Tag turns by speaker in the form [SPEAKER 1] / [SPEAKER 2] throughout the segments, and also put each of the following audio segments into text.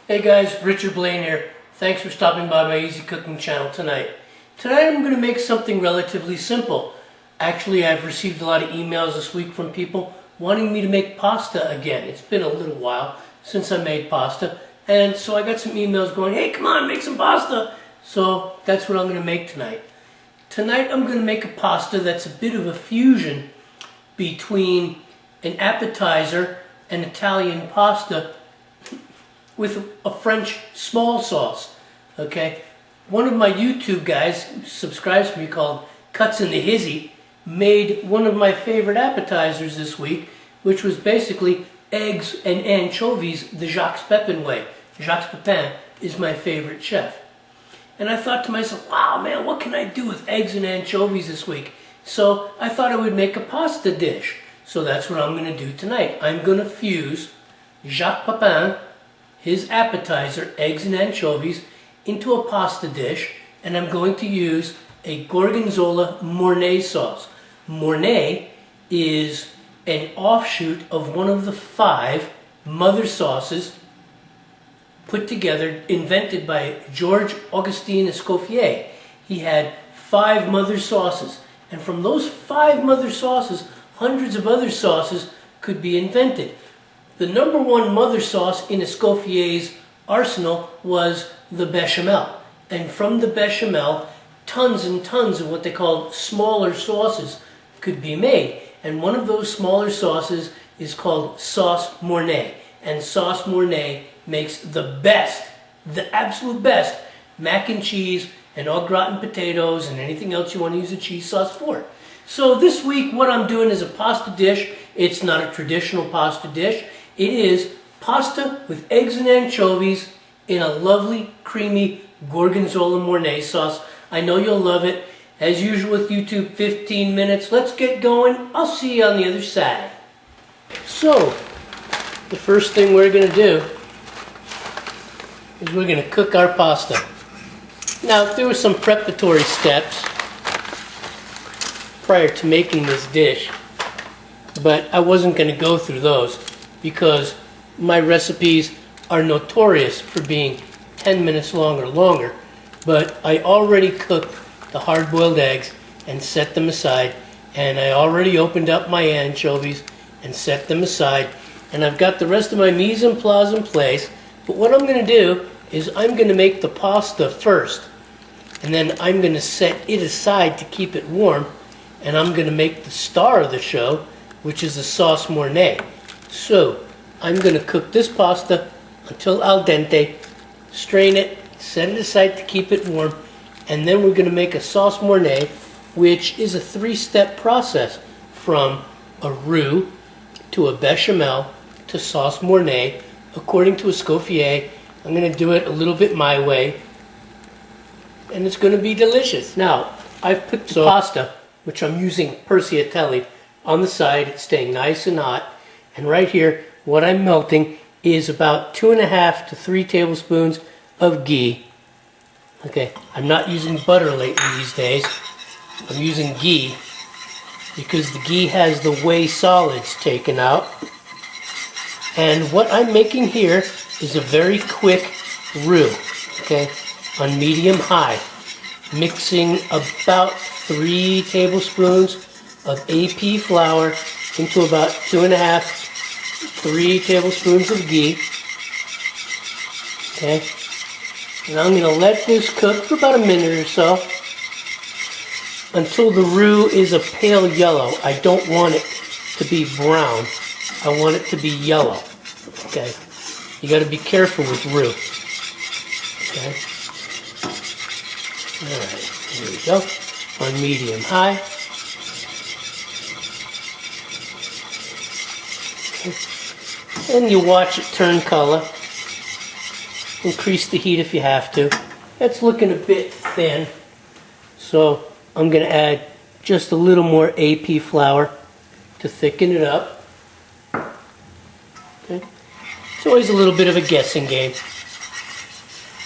[SPEAKER 1] Hey guys, Richard Blaine here. Thanks for stopping by my Easy Cooking channel tonight. Tonight I'm going to make something relatively simple. Actually, I've received a lot of emails this week from people wanting me to make pasta again. It's been a little while since I made pasta, and so I got some emails going, hey, come on, make some pasta. So that's what I'm going to make tonight. Tonight I'm going to make a pasta that's a bit of a fusion between an appetizer and Italian pasta with a French small sauce, okay? One of my YouTube guys who subscribes to me called Cuts in the Hizzy made one of my favorite appetizers this week, which was basically eggs and anchovies the Jacques Pepin way. Jacques Pepin is my favorite chef. And I thought to myself, wow, man, what can I do with eggs and anchovies this week? So I thought I would make a pasta dish. So that's what I'm going to do tonight. I'm going to fuse Jacques Pepin, his appetizer, eggs and anchovies, into a pasta dish, and I'm going to use a Gorgonzola Mornay sauce. Mornay is an offshoot of one of the 5 mother sauces put together, invented by George Augustin Escoffier. He had 5 mother sauces, and from those 5 mother sauces, hundreds of other sauces could be invented. The number 1 mother sauce in Escoffier's arsenal was the bechamel. And from the bechamel, tons and tons of what they called smaller sauces could be made. And one of those smaller sauces is called sauce Mornay. And sauce Mornay makes the best, the absolute best, mac and cheese and au gratin potatoes and anything else you want to use a cheese sauce for. So this week what I'm doing is a pasta dish. It's not a traditional pasta dish. It is pasta with eggs and anchovies in a lovely, creamy Gorgonzola Mornay sauce. I know you'll love it. As usual with YouTube, 15 minutes. Let's get going. I'll see you on the other side. So, the first thing we're going to do is we're going to cook our pasta. Now, there were some preparatory steps prior to making this dish, but I wasn't going to go through those because my recipes are notorious for being 10 minutes long or longer. But I already cooked the hard-boiled eggs and set them aside, and I already opened up my anchovies and set them aside, and I've got the rest of my mise en place in place. But what I'm going to do is I'm going to make the pasta first, and then I'm going to set it aside to keep it warm, and I'm going to make the star of the show, which is the sauce Mornay. So I'm going to cook this pasta until al dente, strain it, set it aside to keep it warm, and then we're going to make a sauce Mornay, which is a 3-step process from a roux to a bechamel to sauce Mornay. According to Escoffier, I'm going to do it a little bit my way, and it's going to be delicious. Now, I've put the pasta, which I'm using Persiatelli, on the side. It's staying nice and hot. And right here, what I'm melting is about 2.5 to 3 tablespoons of ghee. Okay, I'm not using butter lately these days. I'm using ghee because the ghee has the whey solids taken out. And what I'm making here is a very quick roux, okay, on medium-high, mixing about 3 tablespoons of AP flour into about 2.5 3 tablespoons of ghee. Okay, and I'm going to let this cook for about a minute or so until the roux is a pale yellow. I don't want it to be brown. I want it to be yellow. Okay, you got to be careful with roux. Okay, all right, here we go, on medium-high. And you watch it turn color. Increase the heat if you have to. It's looking a bit thin, so I'm going to add just a little more AP flour to thicken it up. Okay. It's always a little bit of a guessing game.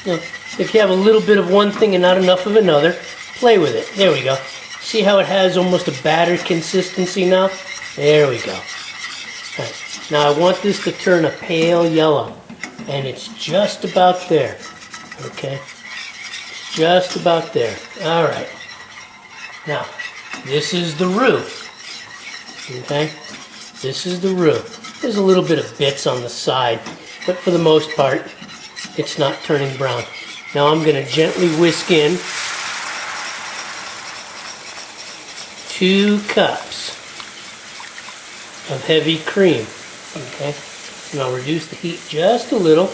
[SPEAKER 1] You know, if you have a little bit of one thing and not enough of another, play with it. There we go. See how it has almost a batter consistency now? There we go. All right. Now I want this to turn a pale yellow. And it's just about there. Okay? Just about there. All right. Now, this is the roux. Okay? This is the roux. There's a little bit of bits on the side, but for the most part, it's not turning brown. Now I'm going to gently whisk in 2 cups of heavy cream. Okay? And I'll reduce the heat just a little.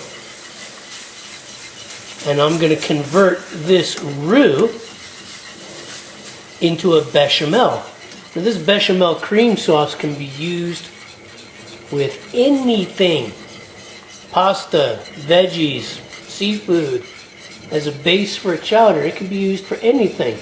[SPEAKER 1] And I'm going to convert this roux into a bechamel. Now this bechamel cream sauce can be used with anything. Pasta, veggies, seafood. As a base for a chowder, it can be used for anything.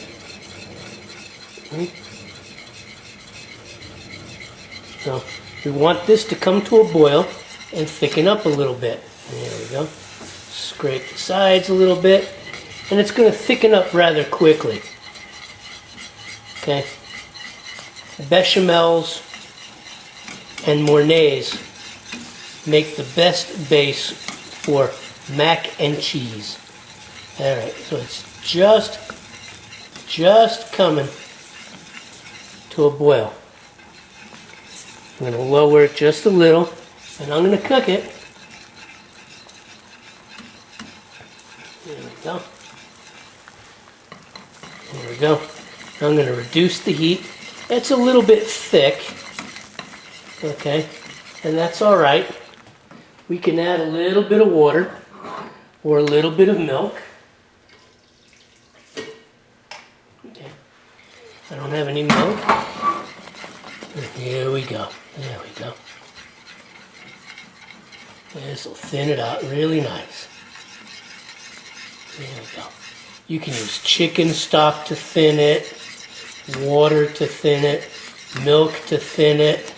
[SPEAKER 1] So we want this to come to a boil and thicken up a little bit. There we go. Scrape the sides a little bit, and it's going to thicken up rather quickly. Okay. Bechamels and Mornays make the best base for mac and cheese. All right, so it's just coming to a boil. I'm going to lower it just a little, and I'm going to cook it. There we go. There we go. I'm going to reduce the heat. It's a little bit thick, okay, and that's all right. We can add a little bit of water or a little bit of milk. Okay. I don't have any milk. Here we go. There we go. This will thin it out really nice. There we go. You can use chicken stock to thin it, water to thin it, milk to thin it.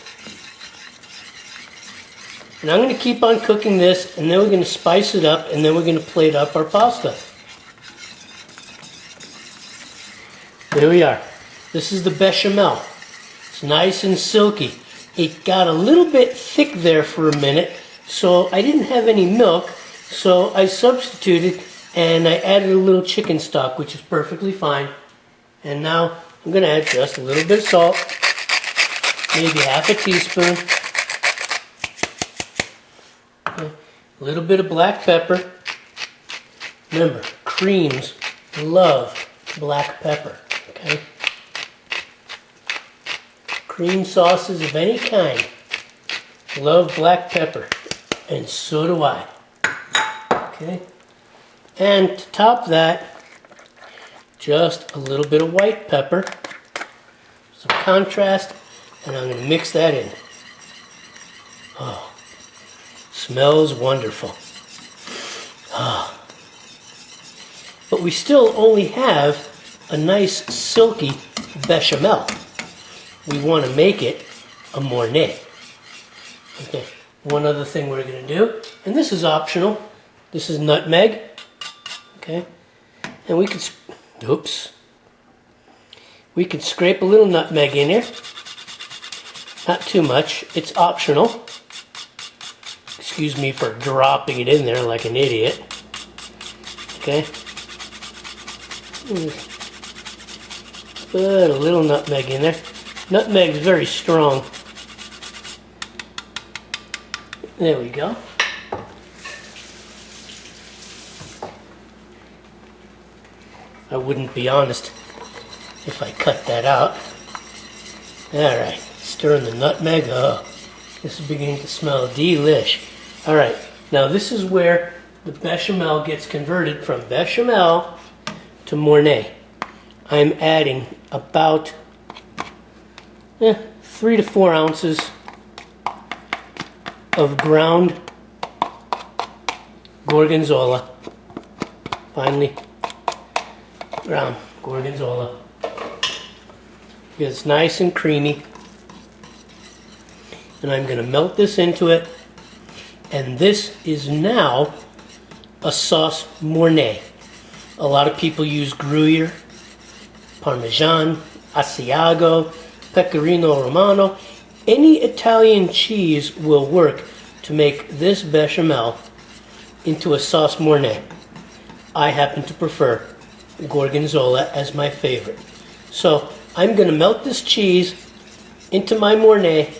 [SPEAKER 1] And I'm going to keep on cooking this, and then we're going to spice it up, and then we're going to plate up our pasta. There we are. This is the bechamel. It's nice and silky. It got a little bit thick there for a minute, so I didn't have any milk, so I substituted and I added a little chicken stock, which is perfectly fine. And now I'm going to add just a little bit of salt, maybe half a teaspoon, okay, a little bit of black pepper. Remember, creams love black pepper, okay? Cream sauces of any kind love black pepper, and so do I. Okay? And to top that, just a little bit of white pepper, some contrast, and I'm going to mix that in. Oh, smells wonderful. Oh. But we still only have a nice silky bechamel. We want to make it a Mornay. Okay, one other thing we're going to do, and this is optional, this is nutmeg. Okay, and we could, we could scrape a little nutmeg in here. Not too much, it's optional. Excuse me for dropping it in there like an idiot. Okay. Put a little nutmeg in there. Nutmeg is very strong. There we go. I wouldn't be honest if I cut that out. Alright, stirring the nutmeg. Oh, this is beginning to smell delish. Alright, now this is where the bechamel gets converted from bechamel to Mornay. I'm adding about 3 to 4 ounces of ground gorgonzola. Finally, ground gorgonzola. It's nice and creamy. And I'm going to melt this into it. And this is now a sauce Mornay. A lot of people use Gruyere, Parmesan, Asiago, Pecorino Romano. Any Italian cheese will work to make this bechamel into a sauce mornay. I happen to prefer gorgonzola as my favorite. So I'm going to melt this cheese into my mornay,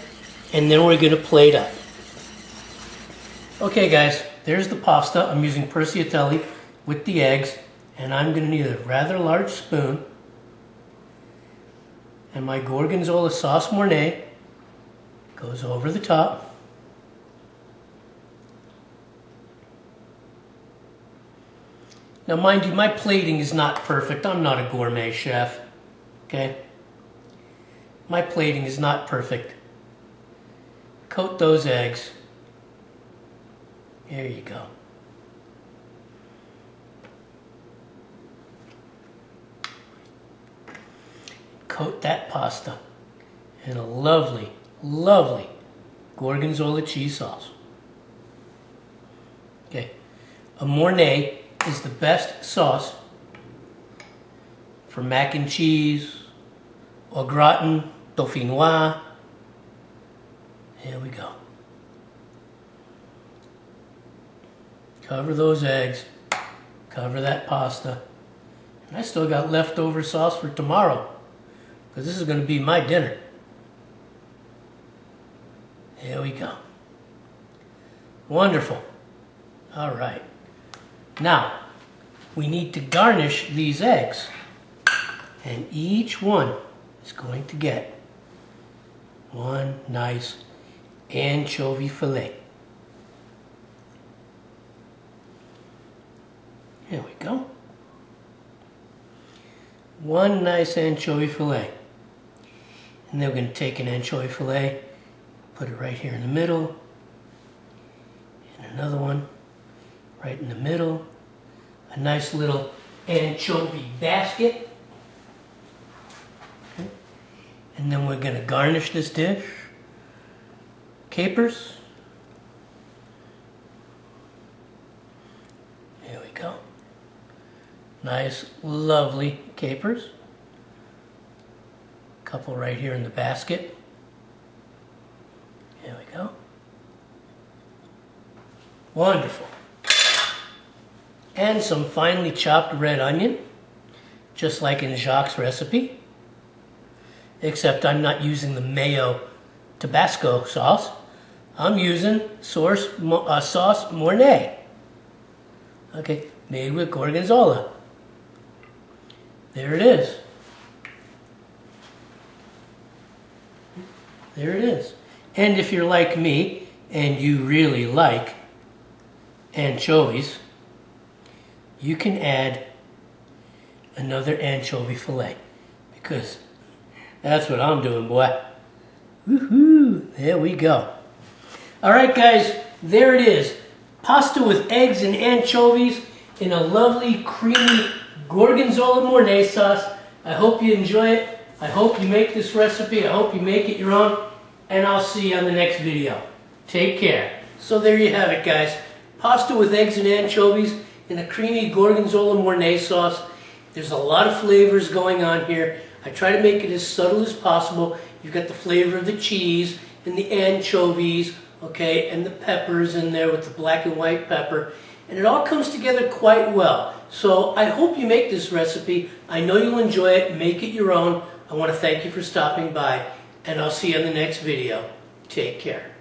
[SPEAKER 1] and then we're going to plate up. Okay guys, there's the pasta. I'm using persiatelli with the eggs, and I'm going to need a rather large spoon, and my gorgonzola sauce mornay goes over the top. Now mind you, my plating is not perfect. I'm not a gourmet chef, okay? My plating is not perfect. Coat those eggs. There you go. Coat that pasta in a lovely, lovely gorgonzola cheese sauce. Okay, a mornay is the best sauce for mac and cheese, au gratin, dauphinoise. Here we go. Cover those eggs, cover that pasta. And I still got leftover sauce for tomorrow, because this is going to be my dinner. There we go. Wonderful. All right. Now, we need to garnish these eggs. And each one is going to get one nice anchovy fillet. There we go. One nice anchovy fillet. And then we're going to take an anchovy fillet, put it right here in the middle, and another one right in the middle. A nice little anchovy basket. Okay. And then we're going to garnish this dish. Capers. There we go. Nice, lovely capers. Couple right here in the basket. There we go. Wonderful. And some finely chopped red onion, just like in Jacques' recipe. Except I'm not using the mayo Tabasco sauce. I'm using sauce mornay. Okay, made with gorgonzola. There it is. There it is. And if you're like me and you really like anchovies, you can add another anchovy fillet, because that's what I'm doing, boy. Woohoo! There we go. All right, guys, there it is. Pasta with eggs and anchovies in a lovely, creamy gorgonzola mornay sauce. I hope you enjoy it. I hope you make this recipe. I hope you make it your own. And I'll see you on the next video. Take care. So there you have it, guys. Pasta with eggs and anchovies in a creamy gorgonzola mornay sauce. There's a lot of flavors going on here. I try to make it as subtle as possible. You've got the flavor of the cheese and the anchovies, okay, and the peppers in there with the black and white pepper. And it all comes together quite well. So I hope you make this recipe. I know you'll enjoy it. Make it your own. I want to thank you for stopping by, and I'll see you in the next video. Take care.